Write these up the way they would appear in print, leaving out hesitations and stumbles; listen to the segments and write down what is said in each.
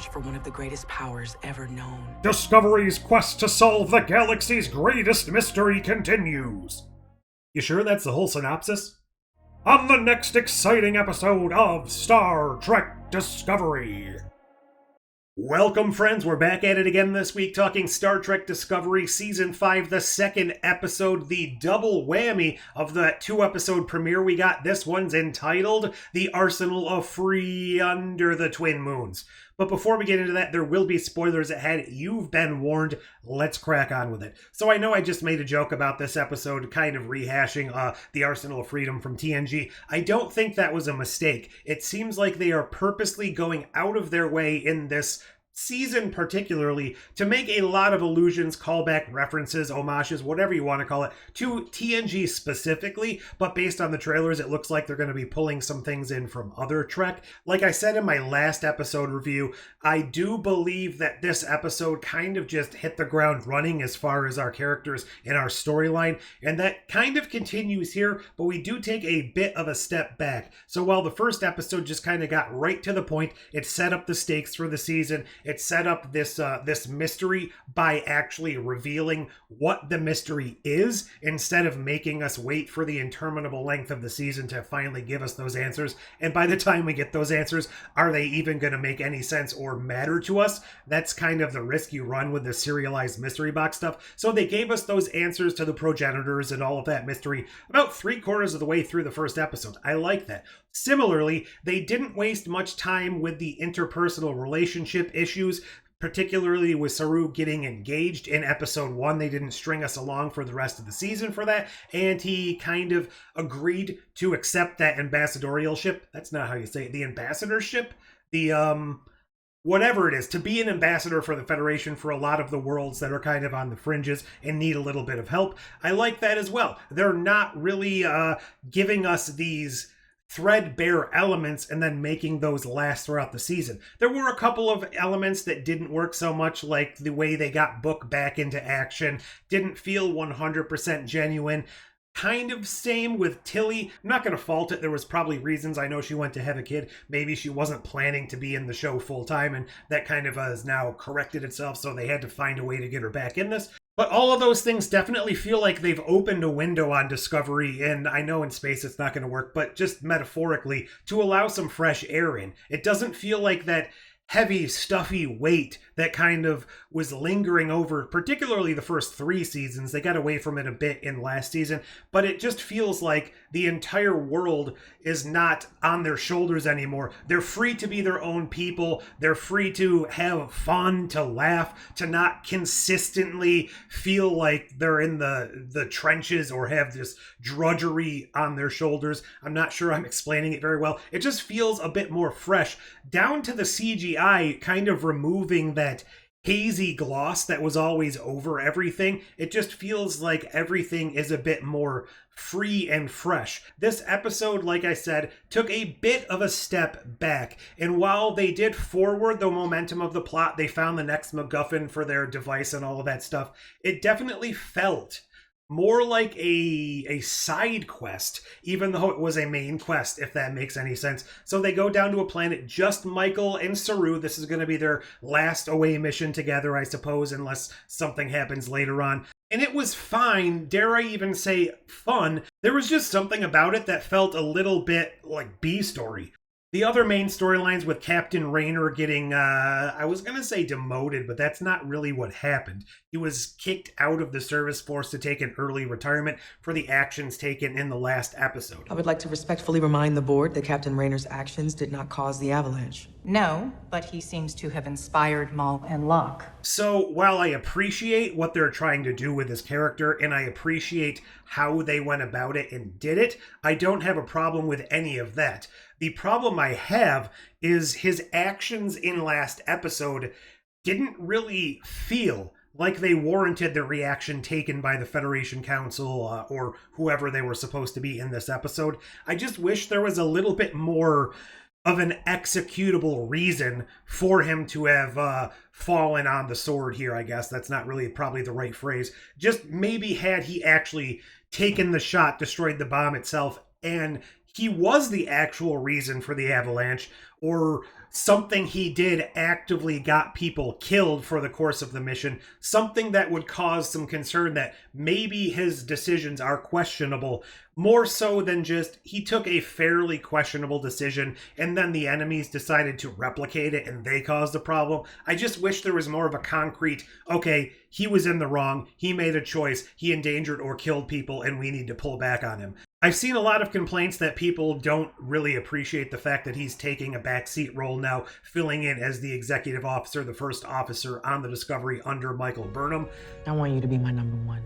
search for one of the greatest powers ever known. Discovery's quest to solve the galaxy's greatest mystery continues. You sure that's the whole synopsis? On the next exciting episode of Star Trek Discovery. Welcome, friends. We're back at it again this week talking Star Trek Discovery Season 5, the second episode, the double whammy of the 2-episode premiere we got. This one's entitled The Arsenal of Free Under the Twin Moons. But before we get into that, there will be spoilers ahead. You've been warned. Let's crack on with it. So I know I just made a joke about this episode, kind of rehashing the Arsenal of Freedom from TNG. I don't think that was a mistake. It seems like they are purposely going out of their way in this season particularly to make a lot of allusions, callback references, homages, whatever you want to call it, to TNG specifically, but based on the trailers it looks like they're going to be pulling some things in from other Trek. Like I said in my last episode review, I do believe that this episode kind of just hit the ground running as far as our characters and our storyline, and that kind of continues here, but we do take a bit of a step back. So while the first episode just kind of got right to the point, it set up the stakes for the season. It set up this mystery by actually revealing what the mystery is instead of making us wait for the interminable length of the season to finally give us those answers. And by the time we get those answers, are they even going to make any sense or matter to us? That's kind of the risk you run with the serialized mystery box stuff. So they gave us those answers to the progenitors and all of that mystery about 3/4 of the way through the first episode. I like that. Similarly, they didn't waste much time with the interpersonal relationship issues, particularly with Saru getting engaged in episode 1. They didn't string us along for the rest of the season for that, and he kind of agreed to accept that ambassadorialship. That's not how you say it. The ambassadorship? The, whatever it is, to be an ambassador for the Federation for a lot of the worlds that are kind of on the fringes and need a little bit of help. I like that as well. They're not really giving us these threadbare elements and then making those last throughout the season. There were a couple of elements that didn't work so much, like the way they got Book back into action. Didn't feel 100% genuine. Kind of same with Tilly. I'm not going to fault it. There was probably reasons. I know she went to have a kid. Maybe she wasn't planning to be in the show full time, and that kind of has now corrected itself, so they had to find a way to get her back in this. But all of those things definitely feel like they've opened a window on Discovery, and I know in space it's not going to work, but just metaphorically, to allow some fresh air in. It doesn't feel like that heavy, stuffy weight that kind of was lingering over, particularly the first 3 seasons. They got away from it a bit in last season, but it just feels like the entire world is not on their shoulders anymore. They're free to be their own people. They're free to have fun, to laugh, to not consistently feel like they're in the trenches or have this drudgery on their shoulders. I'm not sure I'm explaining it very well. It just feels a bit more fresh, down to the CGI kind of removing that hazy gloss that was always over everything. It just feels like everything is a bit more free and fresh. This episode, like I said, took a bit of a step back, and while they did forward the momentum of the plot, they found the next MacGuffin for their device and all of that stuff, it definitely felt more like a side quest, even though it was a main quest, if that makes any sense. So they go down to a planet, just Michael and Saru. This is going to be their last away mission together, I suppose, unless something happens later on. And it was fine, dare I even say fun. There was just something about it that felt a little bit like B-story. The other main storylines with Captain Raynor getting, I was going to say demoted, but that's not really what happened. He was kicked out of the service force to take an early retirement for the actions taken in the last episode. I would like to respectfully remind the board that Captain Raynor's actions did not cause the avalanche. No, but he seems to have inspired Maul and Locke. So while I appreciate what they're trying to do with his character, and I appreciate how they went about it and did it, I don't have a problem with any of that. The problem I have is his actions in last episode didn't really feel like they warranted the reaction taken by the Federation Council or whoever they were supposed to be in this episode. I just wish there was a little bit more of an executable reason for him to have fallen on the sword here, I guess. That's not really probably the right phrase. Just maybe had he actually taken the shot, destroyed the bomb itself, and he was the actual reason for the avalanche, or something he did actively got people killed for the course of the mission, something that would cause some concern that maybe his decisions are questionable, more so than just he took a fairly questionable decision and then the enemies decided to replicate it and they caused the problem. I just wish there was more of a concrete, okay, he was in the wrong, he made a choice, he endangered or killed people, and we need to pull back on him. I've seen a lot of complaints that people don't really appreciate the fact that he's taking a backseat role now, filling in as the executive officer, the first officer on the Discovery under Michael Burnham. I want you to be my number one.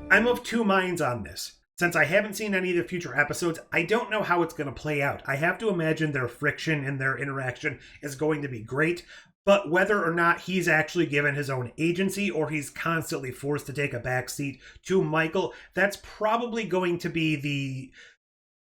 I'm of two minds on this. Since I haven't seen any of the future episodes, I don't know how it's going to play out. I have to imagine their friction and their interaction is going to be great, but whether or not he's actually given his own agency or he's constantly forced to take a backseat to Michael, that's probably going to be the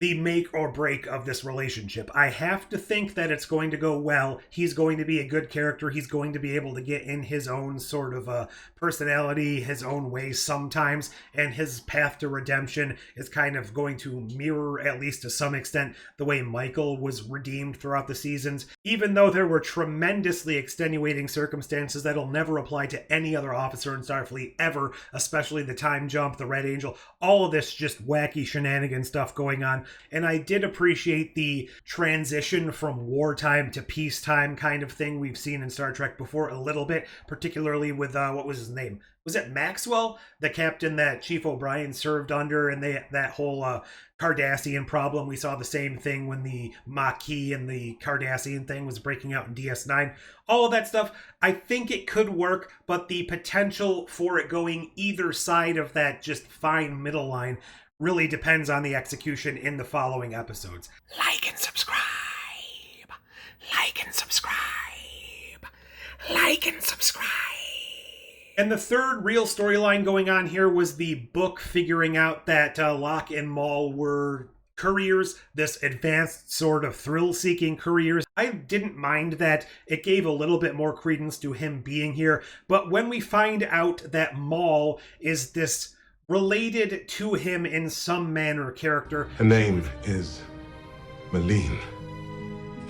make or break of this relationship. I have to think that it's going to go well. He's going to be a good character. He's going to be able to get in his own sort of personality, his own way sometimes, and his path to redemption is kind of going to mirror, at least to some extent, the way Michael was redeemed throughout the seasons. Even though there were tremendously extenuating circumstances that'll never apply to any other officer in Starfleet ever, especially the time jump, the Red Angel, all of this just wacky shenanigan stuff going on. And I did appreciate the transition from wartime to peacetime kind of thing we've seen in Star Trek before a little bit, particularly with, what was his name? Was it Maxwell, the captain that Chief O'Brien served under, and that whole Cardassian problem? We saw the same thing when the Maquis and the Cardassian thing was breaking out in DS9. All of that stuff, I think it could work, but the potential for it going either side of that just fine middle line really depends on the execution in the following episodes. Like and subscribe. Like and subscribe. Like and subscribe. And the third real storyline going on here was the book figuring out that Locke and Maul were couriers, this advanced sort of thrill-seeking couriers. I didn't mind that. It gave a little bit more credence to him being here. But when we find out that Maul is this related to him in some manner character. Her name is Malene.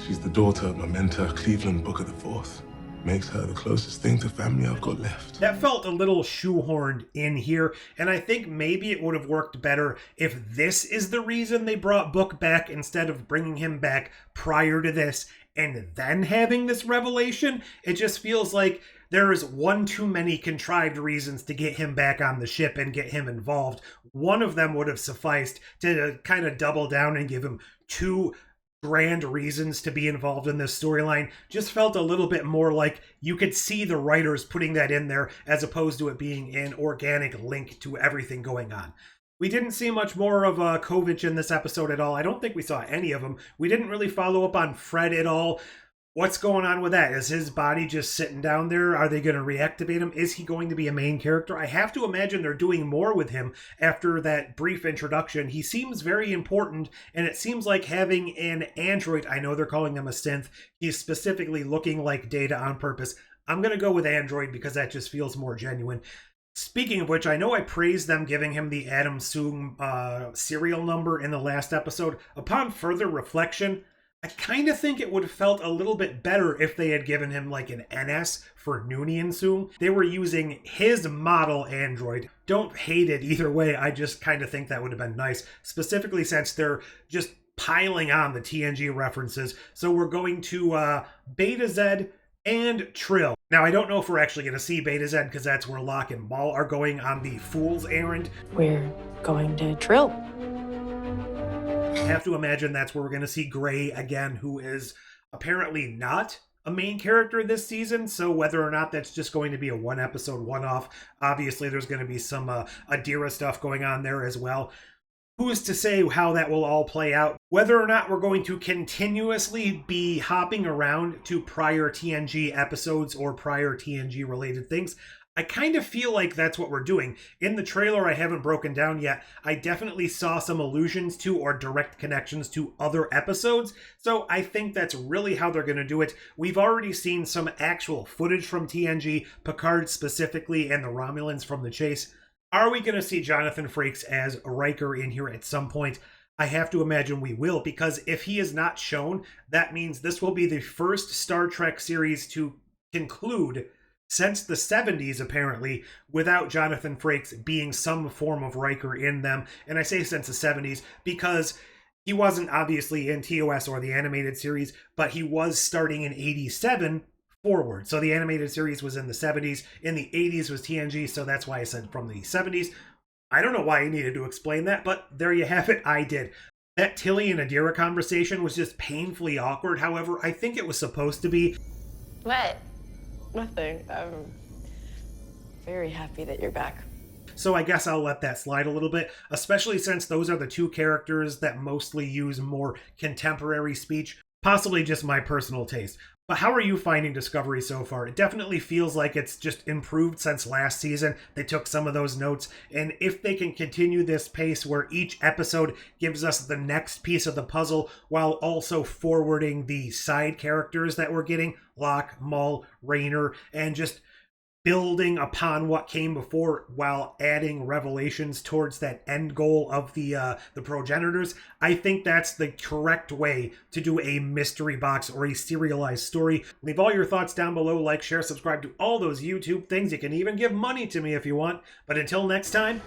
She's the daughter of my mentor, Cleveland Booker IV. Makes her the closest thing to family I've got left. That felt a little shoehorned in here, and I think maybe it would have worked better if this is the reason they brought Book back instead of bringing him back prior to this and then having this revelation. It just feels like there is one too many contrived reasons to get him back on the ship and get him involved. One of them would have sufficed to kind of double down and give him two grand reasons to be involved in this storyline. Just felt a little bit more like you could see the writers putting that in there as opposed to it being an organic link to everything going on. We didn't see much more of Kovich in this episode at all. I don't think we saw any of him. We didn't really follow up on Fred at all. What's going on with that? Is his body just sitting down there? Are they going to reactivate him? Is he going to be a main character? I have to imagine they're doing more with him after that brief introduction. He seems very important, and it seems like having an android, I know they're calling him a synth, he's specifically looking like Data on purpose. I'm going to go with android because that just feels more genuine. Speaking of which, I know I praised them giving him the Adam Soong serial number in the last episode. Upon further reflection, I kind of think it would have felt a little bit better if they had given him like an NS for Noonien Soong. They were using his model android. Don't hate it either way, I just kind of think that would have been nice, specifically since they're just piling on the TNG references. So we're going to Beta Z and Trill. Now, I don't know if we're actually going to see Beta Z because that's where Locke and Maul are going on the Fool's Errand. We're going to Trill. I have to imagine that's where we're going to see Gray again, who is apparently not a main character this season. So whether or not that's just going to be a one episode one-off, obviously there's going to be some Adira stuff going on there as well. Who's to say how that will all play out? Whether or not we're going to continuously be hopping around to prior TNG episodes or prior TNG related things, I kind of feel like that's what we're doing. In the trailer I haven't broken down yet, I definitely saw some allusions to or direct connections to other episodes, so I think that's really how they're going to do it. We've already seen some actual footage from TNG, Picard specifically, and the Romulans from the chase. Are we going to see Jonathan Frakes as Riker in here at some point? I have to imagine we will, because if he is not shown, that means this will be the first Star Trek series to conclude since the 70s, apparently, without Jonathan Frakes being some form of Riker in them. And I say since the 70s because he wasn't obviously in TOS or the animated series, but he was starting in 87 forward. So the animated series was in the 70s. In the 80s was TNG, so that's why I said from the 70s. I don't know why I needed to explain that, but there you have it. I did. That Tilly and Adira conversation was just painfully awkward. However, I think it was supposed to be. What? Nothing. I'm very happy that you're back. So I guess I'll let that slide a little bit, especially since those are the two characters that mostly use more contemporary speech. Possibly just my personal taste. But how are you finding Discovery so far? It definitely feels like it's just improved since last season. They took some of those notes, and if they can continue this pace where each episode gives us the next piece of the puzzle while also forwarding the side characters that we're getting, Locke, Mull, Rayner, and just building upon what came before while adding revelations towards that end goal of the progenitors, I think that's the correct way to do a mystery box or a serialized story. Leave all your thoughts down below, like, share, subscribe to all those YouTube things. You can even give money to me if you want. But until next time,